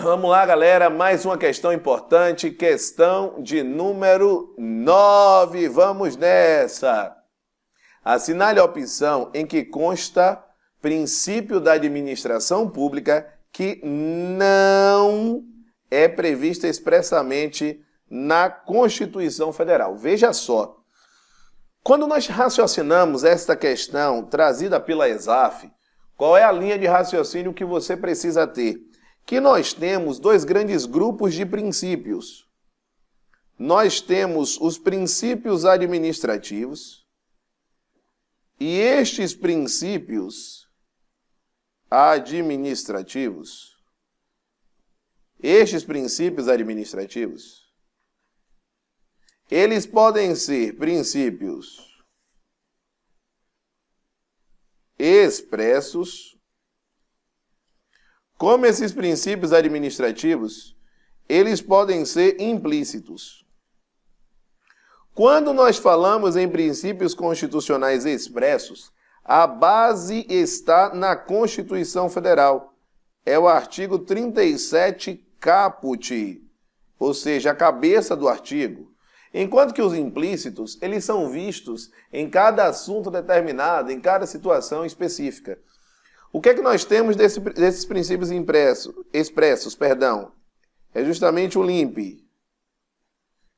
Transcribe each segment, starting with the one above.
Vamos lá, galera, mais uma questão importante, questão de número 9. Vamos nessa. Assinale a opção em que consta princípio da administração pública que não é prevista expressamente na Constituição Federal. Veja só, quando nós raciocinamos esta questão trazida pela ESAF, qual é a linha de raciocínio que você precisa ter? Que nós temos dois grandes grupos de princípios. Nós temos os princípios administrativos e estes princípios administrativos, eles podem ser princípios expressos, como esses princípios administrativos, eles podem ser implícitos. Quando nós falamos em princípios constitucionais expressos, a base está na Constituição Federal. É o artigo 37 caput, ou seja, a cabeça do artigo. Enquanto que os implícitos, eles são vistos em cada assunto determinado, em cada situação específica. O que é que nós temos desses princípios expressos? É justamente o LIMP.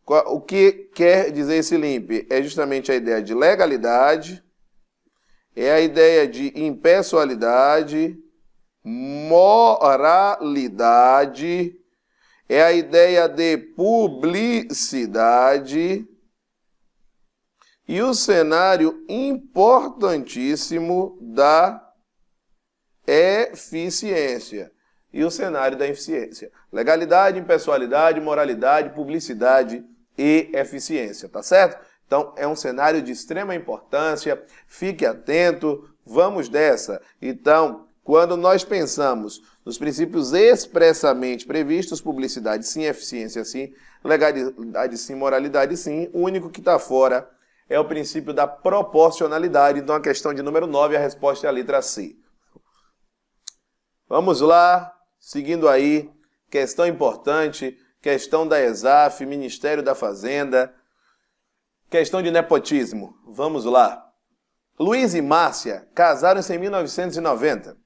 O que quer dizer esse LIMP? É justamente a ideia de legalidade, é a ideia de impessoalidade, moralidade, é a ideia de publicidade e o cenário importantíssimo da eficiência e o cenário da eficiência. Legalidade, impessoalidade, moralidade, publicidade e eficiência, tá certo? Então, é um cenário de extrema importância, fique atento, vamos dessa. Então, quando nós pensamos nos princípios expressamente previstos, publicidade sim, eficiência sim, legalidade sim, moralidade sim, o único que está fora é o princípio da proporcionalidade. Então, a questão de número 9, a resposta é a letra C. Vamos lá, seguindo aí, questão importante, questão da ESAF, Ministério da Fazenda, questão de nepotismo. Vamos lá. Luiz e Márcia casaram-se em 1990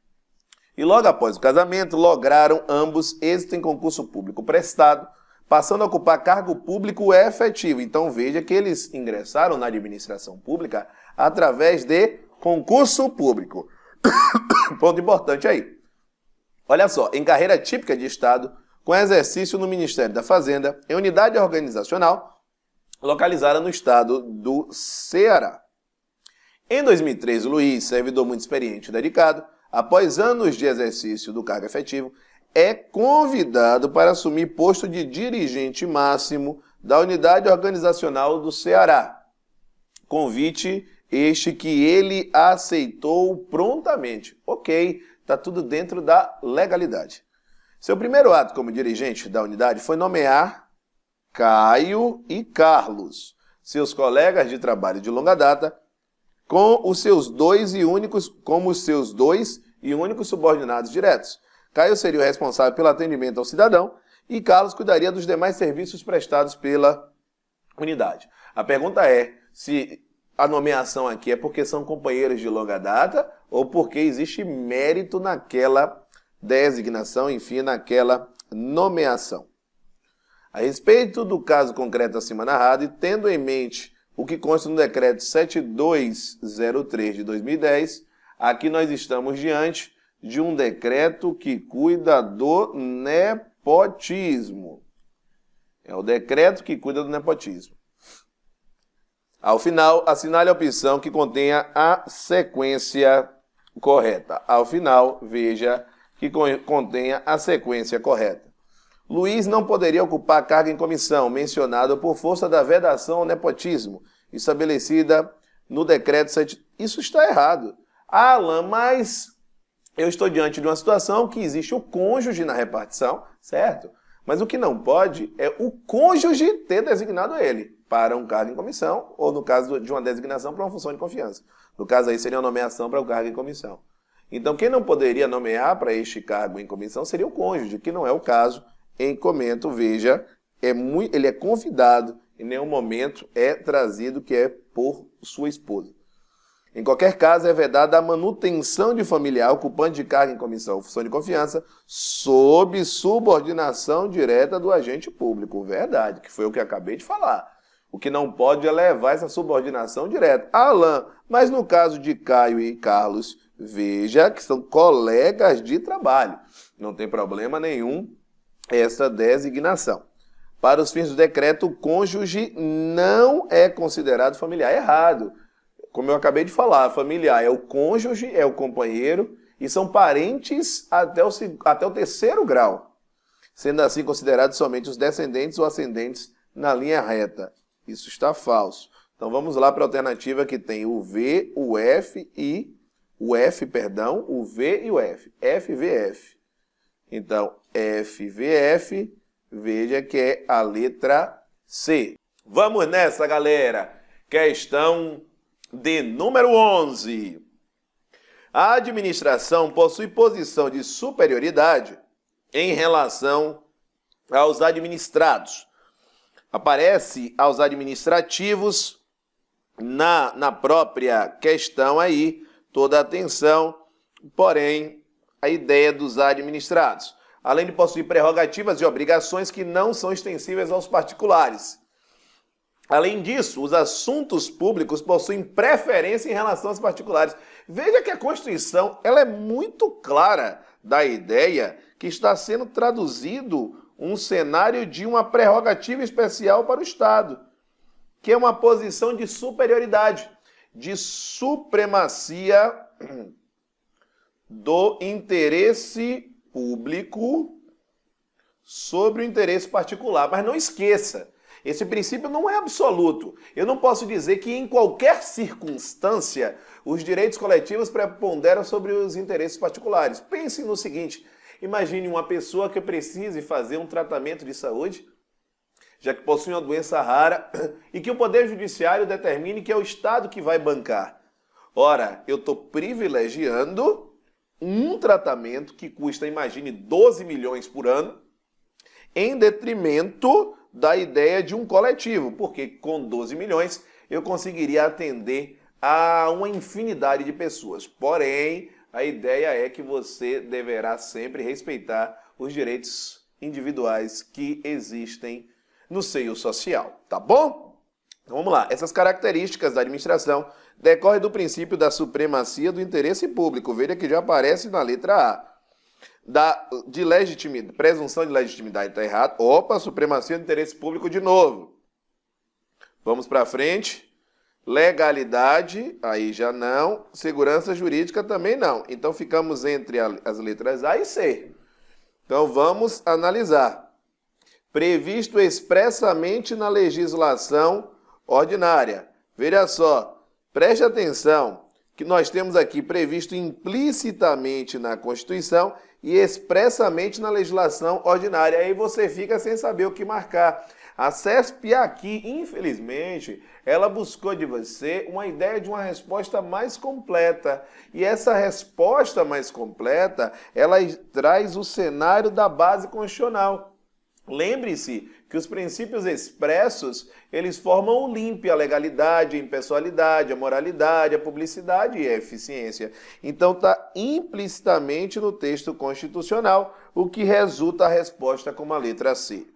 e logo após o casamento lograram ambos êxito em concurso público prestado, passando a ocupar cargo público efetivo. Então veja que eles ingressaram na administração pública através de concurso público. Ponto importante aí. Olha só, em carreira típica de Estado, com exercício no Ministério da Fazenda, em unidade organizacional, localizada no estado do Ceará. Em 2013, Luiz, servidor muito experiente e dedicado, após anos de exercício do cargo efetivo, é convidado para assumir posto de dirigente máximo da unidade organizacional do Ceará. Convite este que ele aceitou prontamente. Ok, está tudo dentro da legalidade. Seu primeiro ato como dirigente da unidade foi nomear Caio e Carlos, seus colegas de trabalho de longa data, como os seus dois e únicos subordinados diretos. Caio seria o responsável pelo atendimento ao cidadão e Carlos cuidaria dos demais serviços prestados pela unidade. A pergunta é se a nomeação aqui é porque são companheiros de longa data ou porque existe mérito naquela designação, enfim, naquela nomeação. A respeito do caso concreto acima narrado e tendo em mente o que consta no decreto 7203 de 2010, aqui nós estamos diante de um decreto que cuida do nepotismo. É o decreto que cuida do nepotismo. Ao final, assinale a opção que contenha a sequência correta. Ao final, veja que contenha a sequência correta. Luiz não poderia ocupar cargo em comissão, mencionado por força da vedação ao nepotismo, estabelecida no decreto 7. Isso está errado. Alan, mas eu estou diante de uma situação que existe o cônjuge na repartição, certo? Mas o que não pode é o cônjuge ter designado ele para um cargo em comissão, ou no caso de uma designação para uma função de confiança. No caso aí seria uma nomeação para o cargo em comissão. Então, quem não poderia nomear para este cargo em comissão seria o cônjuge, que não é o caso em comento. Veja, ele é convidado, em nenhum momento é trazido que é por sua esposa. Em qualquer caso, é vedada a manutenção de familiar ocupante de cargo em comissão ou função de confiança sob subordinação direta do agente público. Verdade, que foi o que acabei de falar. O que não pode é levar essa subordinação direta. Alain, mas no caso de Caio e Carlos, veja que são colegas de trabalho. Não tem problema nenhum essa designação. Para os fins do decreto, o cônjuge não é considerado familiar. Errado. Como eu acabei de falar, familiar é o cônjuge, é o companheiro e são parentes até o terceiro grau, sendo assim considerados somente os descendentes ou ascendentes na linha reta. Isso está falso. Então vamos lá para a alternativa que tem o V, o F e o V e o F. FVF. Então, FVF, veja que é a letra C. Vamos nessa, galera. Questão de número 11. A administração possui posição de superioridade em relação aos administrados. Aparece aos administrativos na própria questão aí, toda a atenção, porém, a ideia dos administrados. Além de possuir prerrogativas e obrigações que não são extensíveis aos particulares. Além disso, os assuntos públicos possuem preferência em relação aos particulares. Veja que a Constituição ela é muito clara da ideia que está sendo traduzido um cenário de uma prerrogativa especial para o Estado, que é uma posição de superioridade, de supremacia do interesse público sobre o interesse particular. Mas não esqueça, esse princípio não é absoluto. Eu não posso dizer que em qualquer circunstância os direitos coletivos preponderam sobre os interesses particulares. Pense no seguinte, imagine uma pessoa que precise fazer um tratamento de saúde, já que possui uma doença rara, e que o Poder Judiciário determine que é o Estado que vai bancar. Ora, eu estou privilegiando um tratamento que custa, imagine, 12 milhões por ano, em detrimento da ideia de um coletivo, porque com 12 milhões eu conseguiria atender a uma infinidade de pessoas. Porém, a ideia é que você deverá sempre respeitar os direitos individuais que existem no seio social, tá bom? Então vamos lá. Essas características da administração decorrem do princípio da supremacia do interesse público. Veja que já aparece na letra A. De legitimidade, presunção de legitimidade está errado. Opa, supremacia do interesse público de novo. Vamos para frente. Legalidade, aí já não. Segurança jurídica também não. Então ficamos entre as letras A e C. Então vamos analisar. Previsto expressamente na legislação ordinária. Veja só, preste atenção que nós temos aqui previsto implicitamente na Constituição e expressamente na legislação ordinária. Aí você fica sem saber o que marcar. A CESP aqui, infelizmente, ela buscou de você uma ideia de uma resposta mais completa. E essa resposta mais completa, ela traz o cenário da base constitucional. Lembre-se que os princípios expressos, eles formam o LIMP, a legalidade, a impessoalidade, a moralidade, a publicidade e a eficiência. Então está implicitamente no texto constitucional, o que resulta a resposta como a letra C.